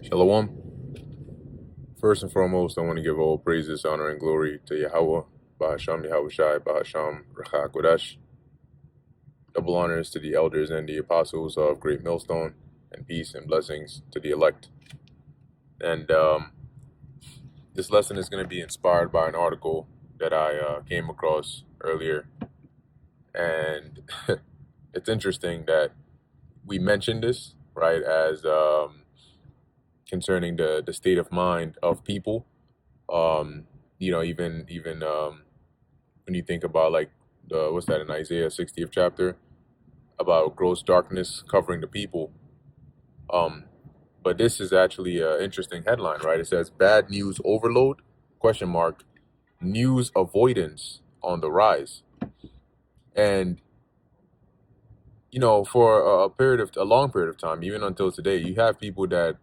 Shalom. First and foremost, I want to give all praises, honor, and glory to Yahweh, Bahasham Yahweh Shai, Bahasham Rachak Kodash. Double honors to the elders and the apostles of Great Millstone, and peace and blessings to the elect. And this lesson is going to be inspired by an article that I came across earlier. And it's interesting that we mentioned this, right, as concerning the state of mind of people. Even when you think about like what's that in Isaiah 60th chapter about gross darkness covering the people. But this is actually an interesting headline, right? It says bad news overload, question mark, news avoidance on the rise. And for a long period of time, even until today, you have people that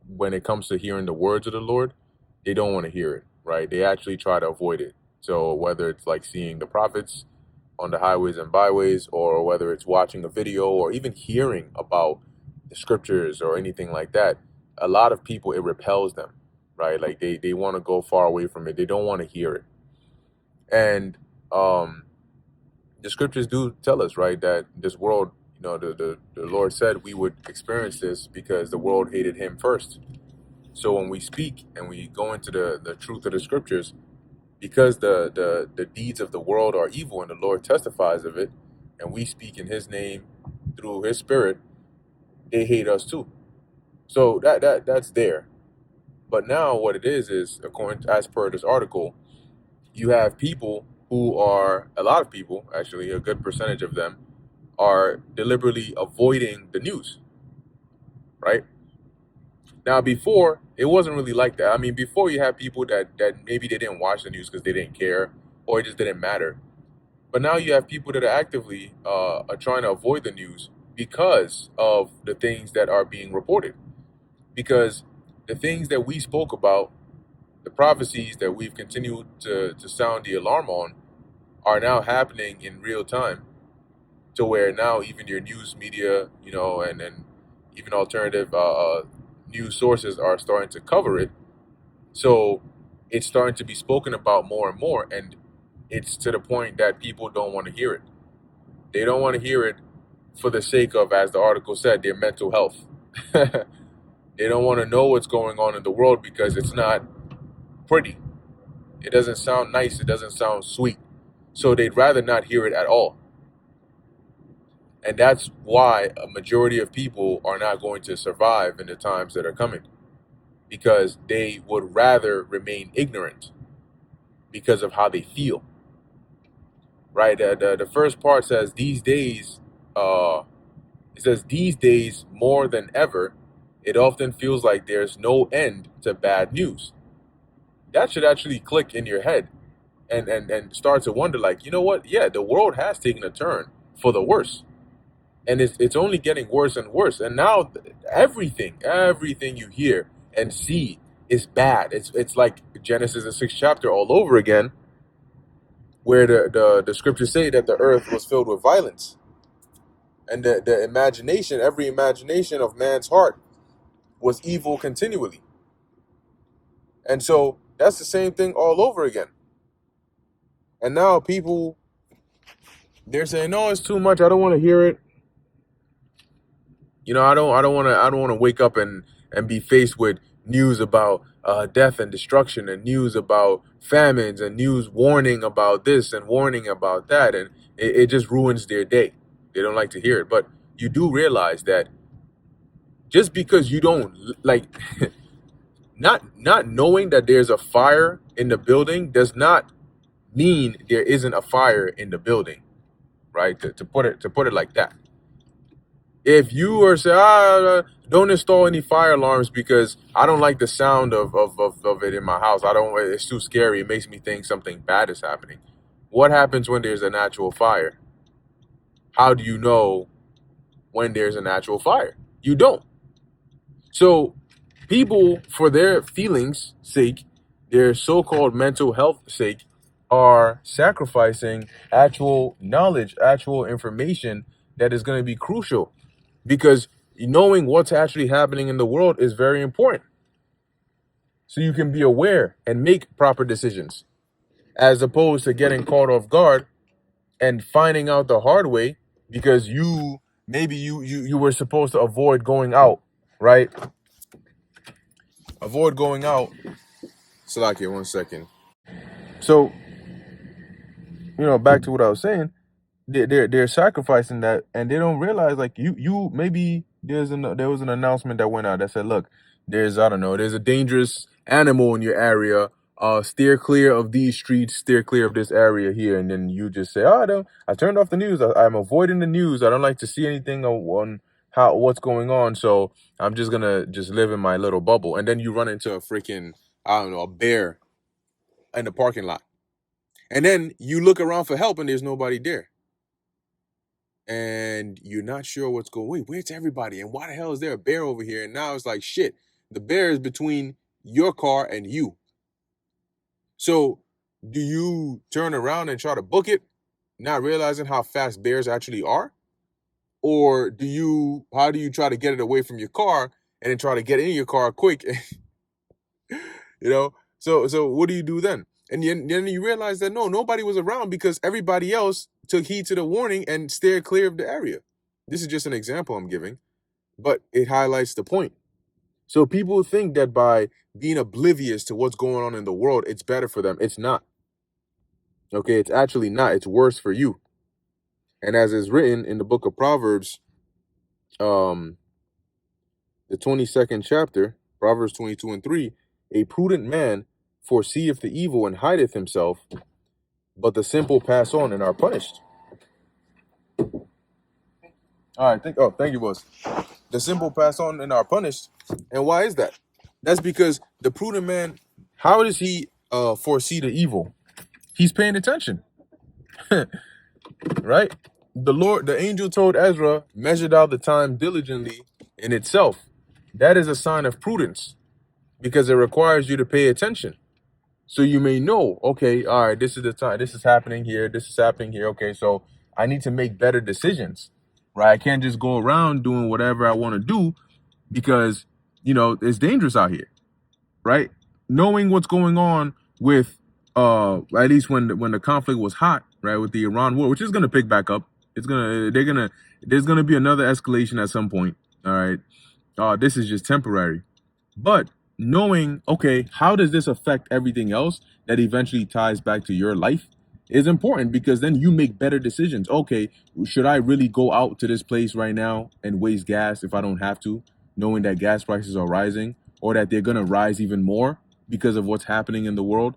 when it comes to hearing the words of the Lord, they don't want to hear it, right? They actually try to avoid it. So whether it's like seeing the prophets on the highways and byways, or whether it's watching a video or even hearing about the scriptures or anything like that, a lot of people, it repels them, right? Like they want to go far away from it. They don't want to hear it. And the scriptures do tell us, right, that this world, the Lord said we would experience this because the world hated him first. So when we speak and we go into the truth of the scriptures, because the deeds of the world are evil and the Lord testifies of it, and we speak in his name through his spirit, they hate us too. So that's there. But now what it is as per this article, you have people who are, a lot of people, actually, a good percentage of them, are deliberately avoiding the news, right? Now, before, it wasn't really like that. I mean, before you had people that maybe they didn't watch the news because they didn't care or it just didn't matter. But now you have people that are actively are trying to avoid the news because of the things that are being reported. Because the things that we spoke about, the prophecies that we've continued to sound the alarm on, are now happening in real time, to where now even your news media, and even alternative news sources are starting to cover it. So it's starting to be spoken about more and more, and it's to the point that people don't want to hear it. They don't want to hear it for the sake of, as the article said, their mental health. They don't want to know what's going on in the world because it's not pretty. It doesn't sound nice. It doesn't sound sweet. So they'd rather not hear it at all. And that's why a majority of people are not going to survive in the times that are coming, because they would rather remain ignorant because of how they feel. Right? The first part says these days, more than ever, it often feels like there's no end to bad news. That should actually click in your head and start to wonder, like, you know what? Yeah, the world has taken a turn for the worse. And it's only getting worse and worse. And now everything you hear and see is bad. It's like Genesis the 6th chapter all over again, where the scriptures say that the earth was filled with violence. And the imagination, every imagination of man's heart was evil continually. And so that's the same thing all over again. And now people, they're saying, no, it's too much. I don't want to hear it. I don't want to wake up and be faced with news about death and destruction, and news about famines, and news warning about this and warning about that. And it just ruins their day. They don't like to hear it. But you do realize that just because you don't like not knowing that there's a fire in the building does not mean there isn't a fire in the building, right? To put it like that. If you were say, don't install any fire alarms because I don't like the sound of it in my house. It's too scary. It makes me think something bad is happening. What happens when there's a natural fire? How do you know when there's a natural fire? You don't. So people, for their feelings' sake, their so-called mental health sake, are sacrificing actual knowledge, actual information that is going to be crucial. Because Knowing what's actually happening in the world is very important. So you can be aware and make proper decisions, as opposed to getting caught off guard and finding out the hard way because you were supposed to avoid going out, right? Avoid going out. Salakia, 1 second. So, back to what I was saying. They're sacrificing that, and they don't realize, like, you maybe there was an announcement that went out that said, look, there's, I don't know, there's a dangerous animal in your area. Steer clear of these streets, steer clear of this area here. And then you just say, oh, I turned off the news. I'm avoiding the news. I don't like to see anything on what's going on. So I'm just gonna just live in my little bubble. And then you run into a freaking, I don't know, a bear in the parking lot. And then you look around for help and there's nobody there. And you're not sure what's going. Wait, where's everybody? And why the hell is there a bear over here? And now it's like, shit, the bear is between your car and you. So do you turn around and try to book it, not realizing how fast bears actually are? Or how do you try to get it away from your car and then try to get in your car quick? So what do you do then? And then you realize that nobody was around because everybody else took heed to the warning and steered clear of the area. This is just an example I'm giving, but it highlights the point. So people think that by being oblivious to what's going on in the world, it's better for them. It's not. Okay, it's actually not. It's worse for you. And as is written in the book of Proverbs, the 22nd chapter, Proverbs 22:3, a prudent man foreseeth the evil and hideth himself, but the simple pass on and are punished. All right, thank you, boss. The simple pass on and are punished. And why is that? That's because the prudent man, how does he foresee the evil? He's paying attention. Right? The angel told Ezra, measured out the time diligently in itself. That is a sign of prudence because it requires you to pay attention. So you may know, okay, all right, this is the time, this is happening here, this is happening here. Okay, so I need to make better decisions, right? I can't just go around doing whatever I want to do because, it's dangerous out here, right? Knowing what's going on with, at least when the conflict was hot, right, with the Iran war, which is going to pick back up. There's going to be another escalation at some point. All right. This is just temporary. But knowing, okay, how does this affect everything else that eventually ties back to your life is important because then you make better decisions. Okay, should I really go out to this place right now and waste gas if I don't have to, knowing that gas prices are rising or that they're going to rise even more because of what's happening in the world?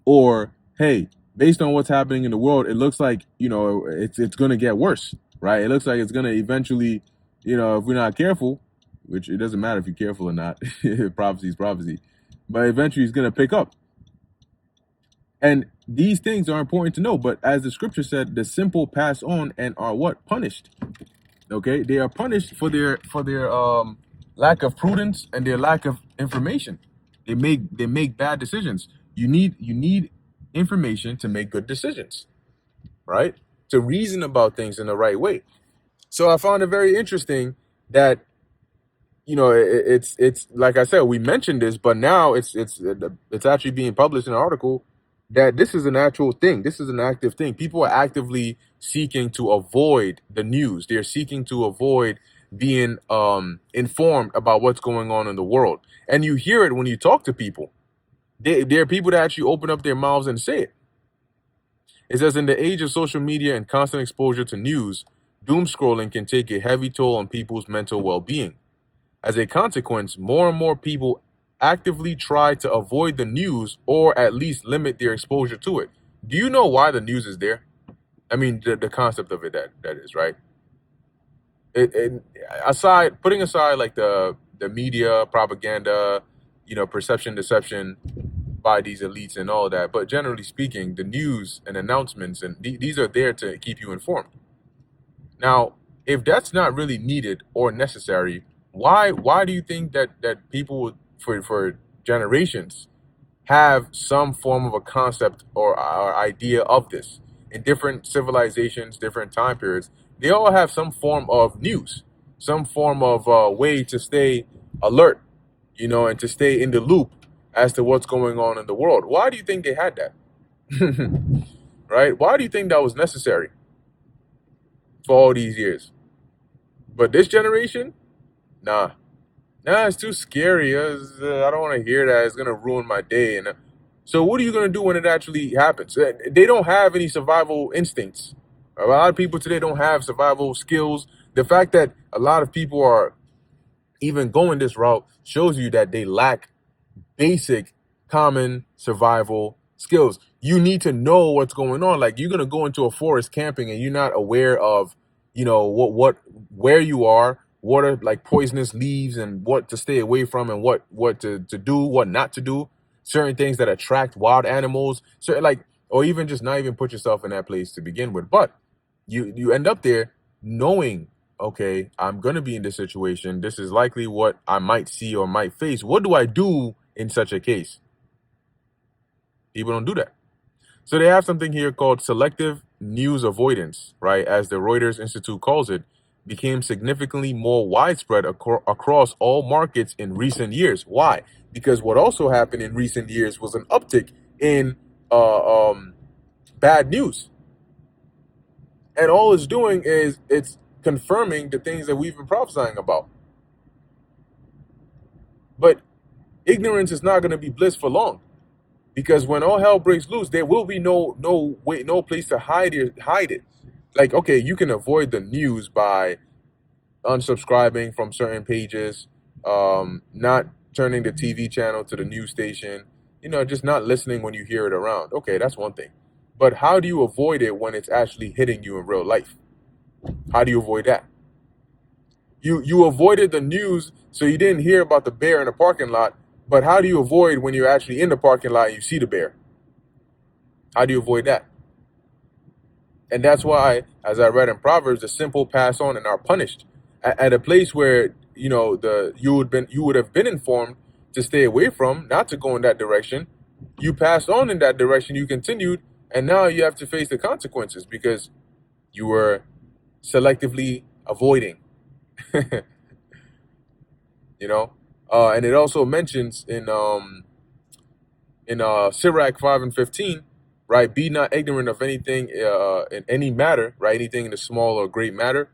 Or, hey, based on what's happening in the world, it looks like, it's going to get worse, right? It looks like it's going to eventually, if we're not careful, which it doesn't matter if you're careful or not, prophecy is prophecy, but eventually it's going to pick up. And these things are important to know. But as the scripture said, the simple pass on and are what? Punished. Okay, they are punished for their lack of prudence and their lack of information. They make bad decisions. You need information to make good decisions, right? To reason about things in the right way. So I found it very interesting that it's like I said, we mentioned this, but now it's actually being published in an article that this is an actual thing. This is an active thing. People are actively seeking to avoid the news. They're seeking to avoid being informed about what's going on in the world. And you hear it when you talk to people. There are people that actually open up their mouths and say it. It says, in the age of social media and constant exposure to news, doom scrolling can take a heavy toll on people's mental well-being. As a consequence, more and more people actively try to avoid the news or at least limit their exposure to it. Do you know why the news is there? I mean, the concept of it, that is, right? Putting aside like the media, propaganda, perception, deception by these elites and all that, but generally speaking, the news and announcements, and these are there to keep you informed. Now, if that's not really needed or necessary, why do you think that people for generations have some form of a concept or idea of this? In different civilizations, different time periods, they all have some form of news. some form of way to stay alert, and to stay in the loop as to what's going on in the world. Why do you think they had that? Right? Why do you think that was necessary for all these years? But this generation, nah. Nah, it's too scary. I don't want to hear that. It's gonna ruin my day. And so, what are you gonna do when it actually happens? They don't have any survival instincts. A lot of people today don't have survival skills. The fact that a lot of people are even going this route shows you that they lack basic common survival skills. You need to know what's going on. Like, you're gonna go into a forest camping and you're not aware of, what where you are, what are like poisonous leaves and what to stay away from, and what to do, what not to do, certain things that attract wild animals, certain, like, or even just not even put yourself in that place to begin with. But you end up there knowing, okay, I'm gonna be in this situation. This is likely what I might see or might face. What do I do in such a case? People don't do that. So they have something here called selective news avoidance, right? As the Reuters Institute calls it, became significantly more widespread across all markets in recent years. Why? Because what also happened in recent years was an uptick in bad news. And all it's doing is it's confirming the things that we've been prophesying about. But ignorance is not going to be bliss for long, because when all hell breaks loose, there will be no place to hide it. Like, okay, you can avoid the news by unsubscribing from certain pages, not turning the TV channel to the news station, just not listening when you hear it around. Okay, that's one thing. But how do you avoid it when it's actually hitting you in real life? How do you avoid that? You avoided the news, so you didn't hear about the bear in the parking lot. But how do you avoid when you're actually in the parking lot and you see the bear? How do you avoid that? And that's why, as I read in Proverbs, the simple pass on and are punished. At a place where you would have been informed to stay away from, not to go in that direction. You passed on in that direction. You continued, and now you have to face the consequences because you were selectively avoiding. And it also mentions in Sirach 5:15, right? Be not ignorant of anything in any matter, right? Anything in the small or great matter.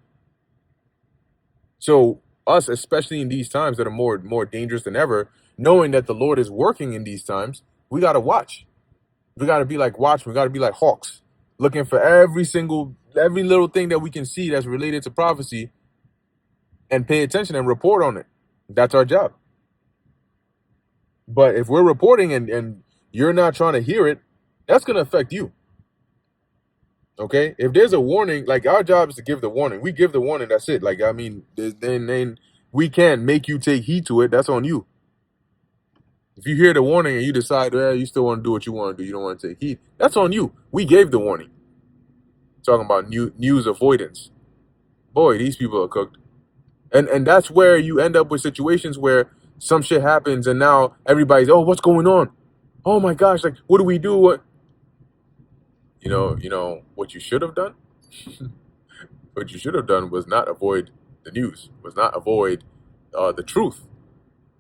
So us, especially in these times that are more dangerous than ever, knowing that the Lord is working in these times, we gotta watch. We gotta be like watchmen. We gotta be like hawks, looking for every little thing that we can see that's related to prophecy, and pay attention and report on it. That's our job. But if we're reporting and you're not trying to hear it, that's going to affect you. Okay? If there's a warning, like, our job is to give the warning. We give the warning, that's it. Like, I mean, then we can't make you take heed to it. That's on you. If you hear the warning and you decide, well, you still want to do what you want to do, you don't want to take heed, that's on you. We gave the warning. Talking about news avoidance. Boy, these people are cooked. And that's where you end up with situations where some shit happens and now everybody's, oh, what's going on? Oh my gosh, like, what do we do? What what you should have done? What you should have done was not avoid the news, was not avoid the truth,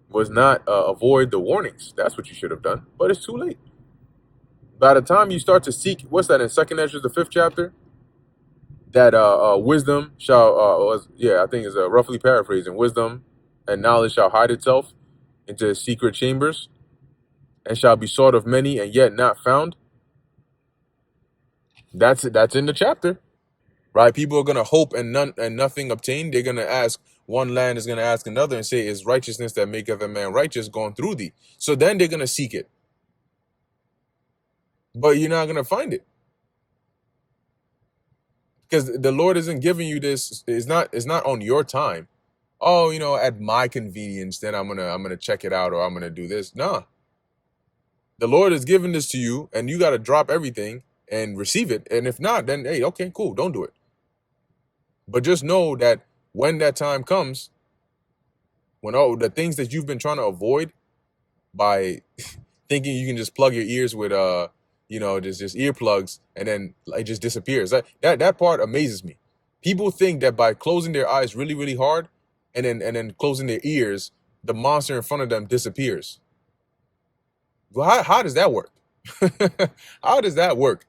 was not avoid the warnings. That's what you should have done. But it's too late. By the time you start to seek, what's that in 2nd Ezra, the 5th chapter? That wisdom shall, I think is roughly paraphrasing, wisdom and knowledge shall hide itself into secret chambers and shall be sought of many and yet not found. That's in the chapter, right? People are gonna hope and nothing obtain. They're gonna ask, one land is gonna ask another and say, is righteousness that maketh a man righteous gone through thee? So then they're gonna seek it, but you're not gonna find it because the Lord isn't giving you this. It's not on your time. Oh, at my convenience, then I'm gonna check it out, or I'm gonna do this. Nah, the Lord is giving this to you, and you got to drop everything and receive it. And if not, then hey, okay, cool, don't do it. But just know that when that time comes, when all the things that you've been trying to avoid by thinking you can just plug your ears with just earplugs, and then it just disappears. That part amazes me. People think that by closing their eyes really, really hard and then closing their ears, the monster in front of them disappears. Well, how does that work? How does that work?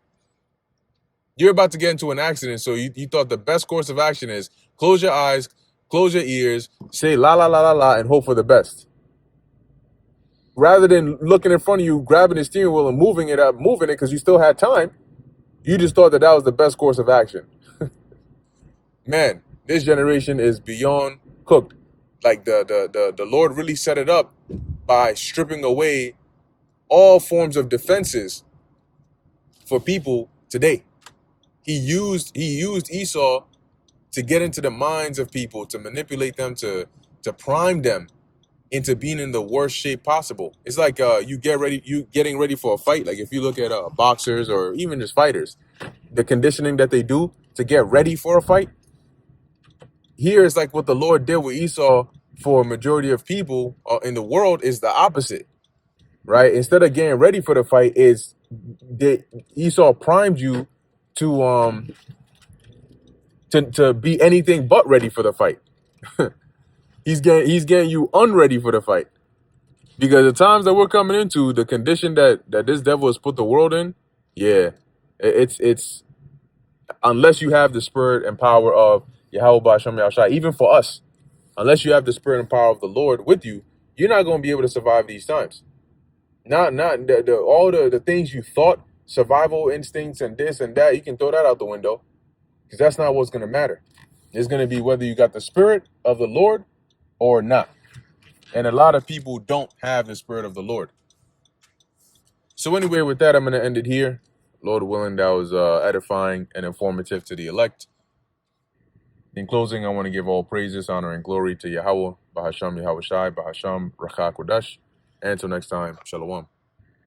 You're about to get into an accident, so you thought the best course of action is close your eyes, close your ears, say la la la la la, and hope for the best. Rather than looking in front of you, grabbing the steering wheel and moving it because you still had time, you just thought that was the best course of action. Man, this generation is beyond cooked. Like the Lord really set it up by stripping away all forms of defenses for people today. He used Esau to get into the minds of people, to manipulate them, to prime them into being in the worst shape possible. It's like you getting ready for a fight. Like if you look at boxers or even just fighters, the conditioning that they do to get ready for a fight. Here is like what the Lord did with Esau for a majority of people in the world is the opposite, right? Instead of getting ready for the fight, Esau primed you to to be anything but ready for the fight. He's getting you unready for the fight. Because the times that we're coming into, the condition that this devil has put the world in, yeah, it's unless you have the spirit and power of Yahweh Ba'Shem Yahushai, even for us, unless you have the spirit and power of the Lord with you, you're not going to be able to survive these times. Not all the things you thought, survival instincts and this and that, you can throw that out the window, because that's not what's going to matter. It's going to be whether you got the spirit of the Lord or not. And a lot of people don't have the spirit of the Lord. So anyway, with that, I'm going to end it here. Lord willing, that was edifying and informative to the elect. In closing, I want to give all praises, honor, and glory to Yahweh, Bahasham Yahweh Shai, Bahasham Rakha Kodash. And until next time, Shalom.